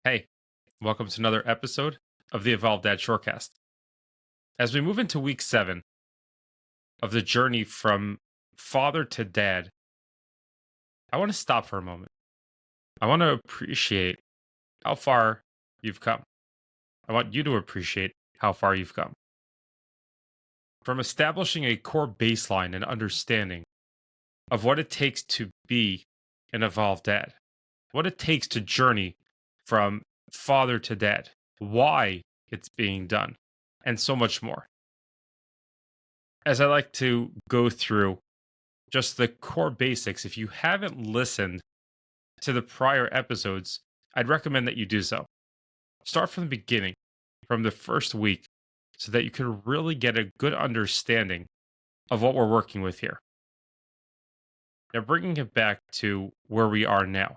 Hey, welcome to another episode of the Evolved Dad Shortcast. As we move into week 7 of the journey from father to dad, I want to stop for a moment. I want to appreciate how far you've come. I want you to appreciate how far you've come. From establishing a core baseline and understanding of what it takes to be an evolved dad, what it takes to journey from father to dad, why it's being done, and so much more. As I like to go through just the core basics, if you haven't listened to the prior episodes, I'd recommend that you do so. Start from the beginning, from the first week, so that you can really get a good understanding of what we're working with here. Now, bringing it back to where we are now.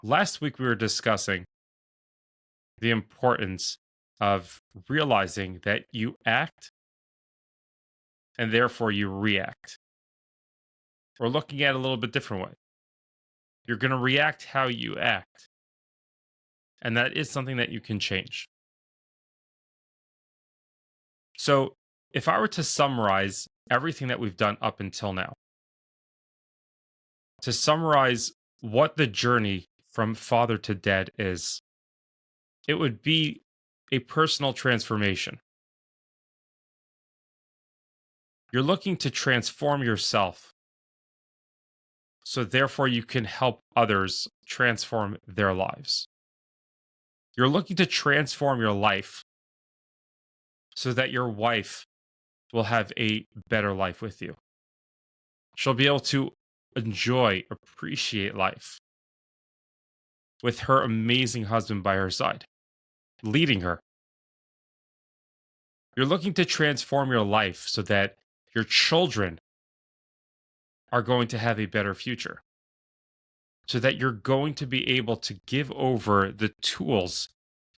Last week, we were discussing the importance of realizing that you act and therefore you react. We're looking at it a little bit different way. You're going to react how you act. And that is something that you can change. So, if I were to summarize everything that we've done up until now, to summarize what the journey from father to dad is, it would be a personal transformation. You're looking to transform yourself so therefore you can help others transform their lives. You're looking to transform your life so that your wife will have a better life with you. She'll be able to enjoy, appreciate life with her amazing husband by her side, leading her. You're looking to transform your life so that your children are going to have a better future, so that you're going to be able to give over the tools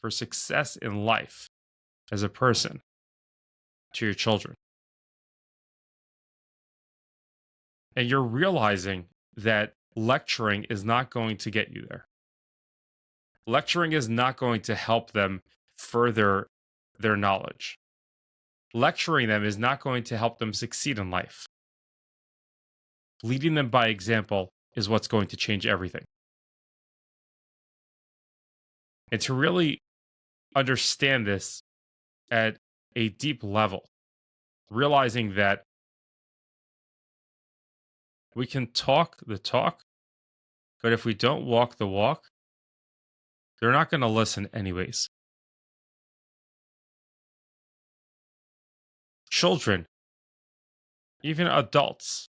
for success in life as a person to your children. And you're realizing that lecturing is not going to get you there. Lecturing is not going to help them further their knowledge. Lecturing them is not going to help them succeed in life. Leading them by example is what's going to change everything. And to really understand this at a deep level, realizing that we can talk the talk, but if we don't walk the walk, they're not going to listen anyways. Children, even adults,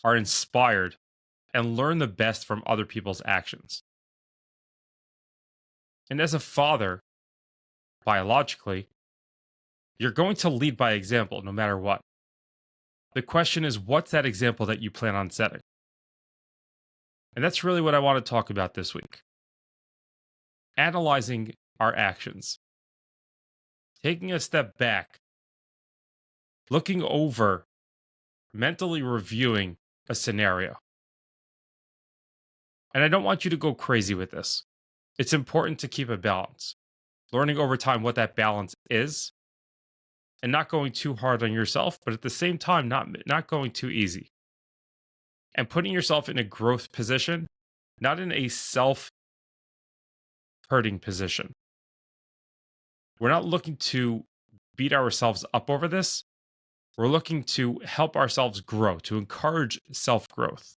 are inspired and learn the best from other people's actions. And as a father, biologically, you're going to lead by example no matter what. The question is, what's that example that you plan on setting? And that's really what I want to talk about this week. Analyzing our actions, taking a step back, looking over, mentally reviewing a scenario. And I don't want you to go crazy with this. It's important to keep a balance, learning over time what that balance is, and not going too hard on yourself, but at the same time, not going too easy. And putting yourself in a growth position, not in a self-hurting position. We're not looking to beat ourselves up over this. We're looking to help ourselves grow, to encourage self-growth.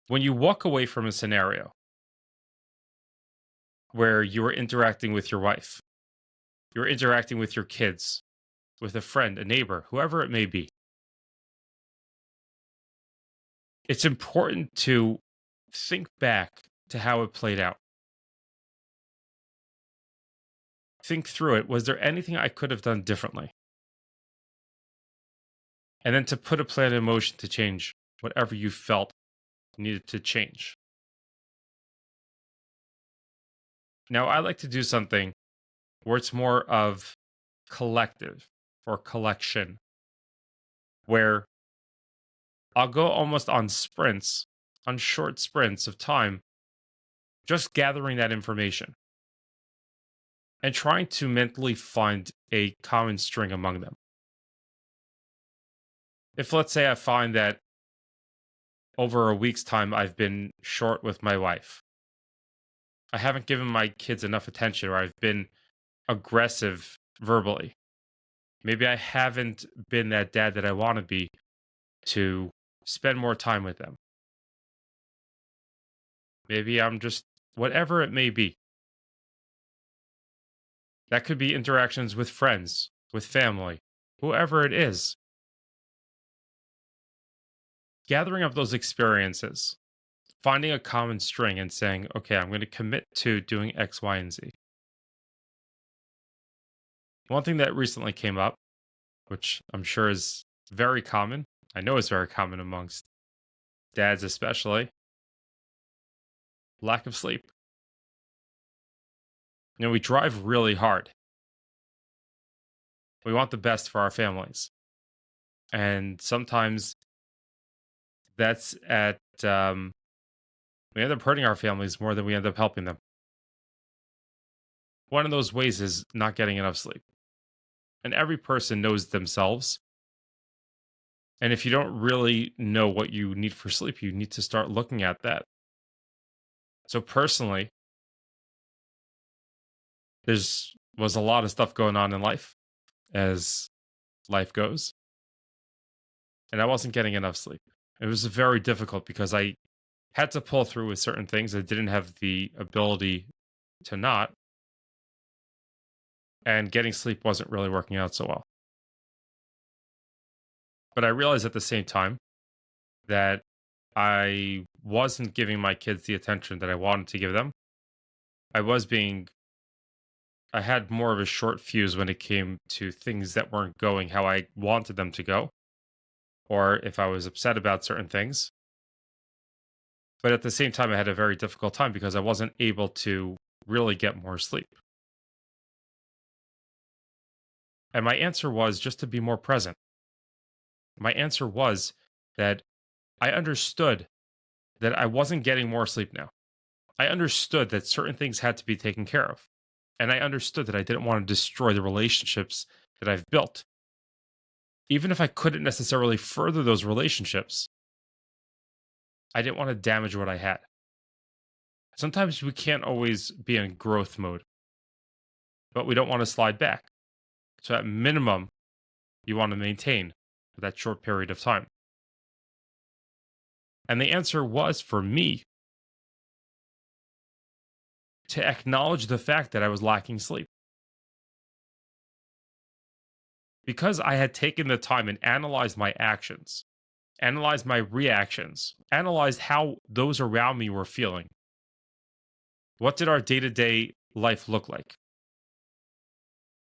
When you walk away from a scenario where you are interacting with your wife, you're interacting with your kids, with a friend, a neighbor, whoever it may be, it's important to think back to how it played out. Think through it. Was there anything I could have done differently? And then to put a plan in motion to change whatever you felt needed to change. Now, I like to do something where it's more of collective or collection, where I'll go almost on sprints, on short sprints of time, just gathering that information and trying to mentally find a common string among them. If, let's say, I find that over a week's time I've been short with my wife, I haven't given my kids enough attention, or I've been aggressive verbally. Maybe I haven't been that dad that I want to be to spend more time with them. Maybe I'm just whatever it may be. That could be interactions with friends, with family, whoever it is. Gathering up those experiences, finding a common string and saying, okay, I'm going to commit to doing X, Y, and Z. One thing that recently came up, which I'm sure is very common, I know it's very common amongst dads, especially lack of sleep. We drive really hard. We want the best for our families. And sometimes that's we end up hurting our families more than we end up helping them. One of those ways is not getting enough sleep. And every person knows themselves. And if you don't really know what you need for sleep, you need to start looking at that. So personally, was a lot of stuff going on in life as life goes. And I wasn't getting enough sleep. It was very difficult because I had to pull through with certain things. I didn't have the ability to not. And getting sleep wasn't really working out so well. But I realized at the same time that I wasn't giving my kids the attention that I wanted to give them. I had more of a short fuse when it came to things that weren't going how I wanted them to go, or if I was upset about certain things. But at the same time, I had a very difficult time because I wasn't able to really get more sleep. And my answer was just to be more present. My answer was that I understood that I wasn't getting more sleep now. I understood that certain things had to be taken care of. And I understood that I didn't want to destroy the relationships that I've built. Even if I couldn't necessarily further those relationships, I didn't want to damage what I had. Sometimes we can't always be in growth mode, but we don't want to slide back. So at minimum, you want to maintain for that short period of time. And the answer was for me to acknowledge the fact that I was lacking sleep. Because I had taken the time and analyzed my actions, analyzed my reactions, analyzed how those around me were feeling. What did our day to day life look like?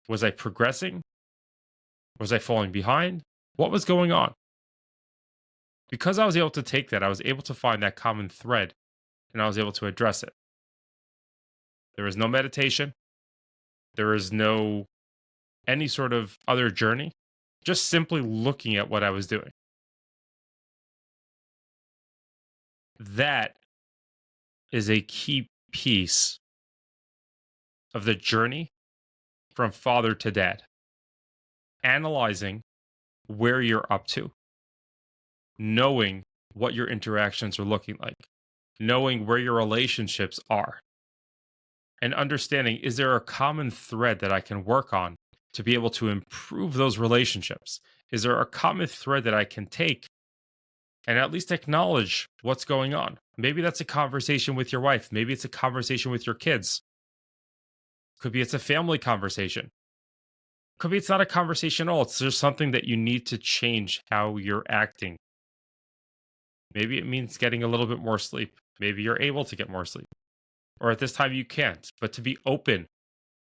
Was I progressing? Was I falling behind? What was going on? Because I was able to take that, I was able to find that common thread and I was able to address it. There was no meditation. There was no any sort of other journey, just simply looking at what I was doing. That is a key piece of the journey from father to dad. Analyzing where you're up to, knowing what your interactions are looking like, knowing where your relationships are, and understanding, is there a common thread that I can work on to be able to improve those relationships? Is there a common thread that I can take and at least acknowledge what's going on? Maybe that's a conversation with your wife. Maybe it's a conversation with your kids. Could be it's a family conversation. Could be it's not a conversation at all. It's just something that you need to change how you're acting. Maybe it means getting a little bit more sleep. Maybe you're able to get more sleep. Or at this time you can't. But to be open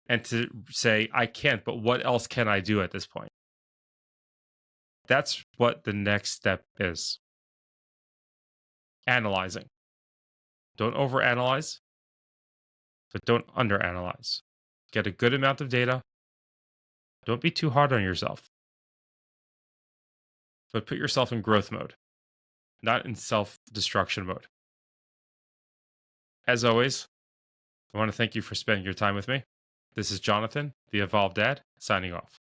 and to say, I can't, but what else can I do at this point? That's what the next step is. Analyzing. Don't overanalyze, but don't underanalyze. Get a good amount of data. Don't be too hard on yourself, but put yourself in growth mode. not in self destruction mode. As always, I want to thank you for spending your time with me. This is Jonathan, the Evolved Dad, signing off.